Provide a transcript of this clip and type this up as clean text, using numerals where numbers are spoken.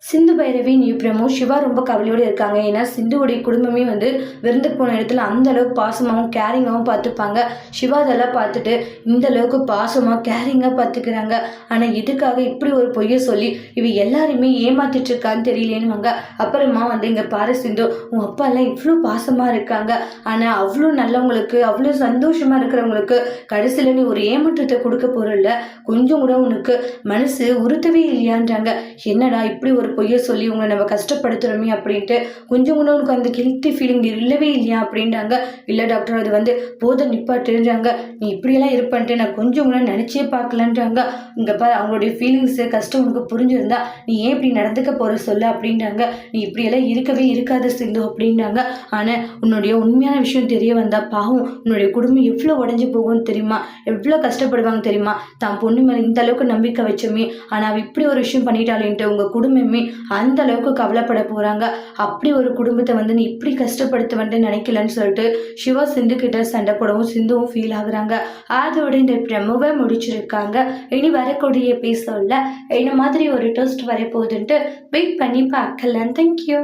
Sindhu Bhairavi promo Siva ரொம்ப கவலையோடு இருக்காங்க. ஏன்னா சிந்துவுடைய குடும்பமே விருந்துக்கு போன இடத்துல அந்த அளவுக்கு பாசமாகவும் கேரிங்காகவும் பார்த்துப்பாங்க. சிவா அதெல்லாம் பார்த்துட்டு இந்த அளவுக்கு பாசமாக கேரிங்காக பார்த்துக்கிறாங்க. ஆனால் எதுக்காக இப்படி ஒரு பொய்யை சொல்லி இவ எல்லாருமே ஏமாத்திட்டு இருக்கான்னு தெரியலேன்னுவாங்க. அப்புறமா இங்கே பாரு சிந்து, உன் அப்பா எல்லாம் இவ்வளோ பாசமாக இருக்காங்க. ஆனால் அவ்வளோ நல்லவங்களுக்கு அவ்வளோ சந்தோஷமாக இருக்கிறவங்களுக்கு கடைசியில் நீ ஒரு ஏமாற்றத்தை கொடுக்க போறல, கொஞ்சம் கூட உனக்கு மனசு உறுத்தவே இல்லையான்றாங்க. என்னடா இப்படி ஒரு பொய்யை சொல்லி உங்களை நம்ம கஷ்டப்படுத்துகிறோமே அப்படின்ட்டு கொஞ்சம் கூட உனக்கு அந்த கில்ட்டி ஃபீலிங் இல்லவே இல்லையா அப்படின்றாங்க. இல்லை டாக்டர், அது போதை நிப்பாட்டுன்றாங்க. நீ இப்படியெல்லாம் இருப்பன்ட்டு நான் கொஞ்சம் கூட நினச்சே பார்க்கலன்றாங்க. இங்கே பாரு, அவங்களுடைய ஃபீலிங்ஸு கஷ்டம் உனக்கு புரிஞ்சிருந்தா நீ ஏன் இப்படி நடந்துக்க போகிற சொல்ல அப்படின்றாங்க. நீ இப்படியெல்லாம் இருக்கவே இருக்காத சிந்து அப்படின்றாங்க. ஆனால் உன்னுடைய உண்மையான விஷயம் தெரிய வந்தா பாவம் உன்னுடைய குடும்பம் எவ்வளோ உடஞ்சி போகும்னு தெரியுமா, எவ்வளோ கஷ்டப்படுவாங்க தெரியுமா. தான் பொண்ணு மேலே இந்த அளவுக்கு நம்பிக்கை வச்சோமே, ஆனால் அவள் இப்படி ஒரு விஷயம் பண்ணிட்டாலேன்ட்டு உங்கள் குடும்பமே அந்த அளவுக்கு கவலைப்பட போறாங்க. அப்படி ஒரு குடும்பத்தை நீ இப்படி கஷ்டப்படுத்த நினைக்கலன்னு சொல்லிட்டு சிவா சிந்து கிட்ட சண்டை போடவும் சிந்துவும் ஃபீல் ஆகுறாங்க. அதோட இந்த ப்ரெமோவை முடிச்சிருக்காங்க. இனி வரக்கூடிய எபிசோட்ல என்ன மாதிரி ஒரு ட்விஸ்ட் வரப்போகுதுன்ட்டு வெயிட் பண்ணி பார்க்கலாம். தேங்க்யூ.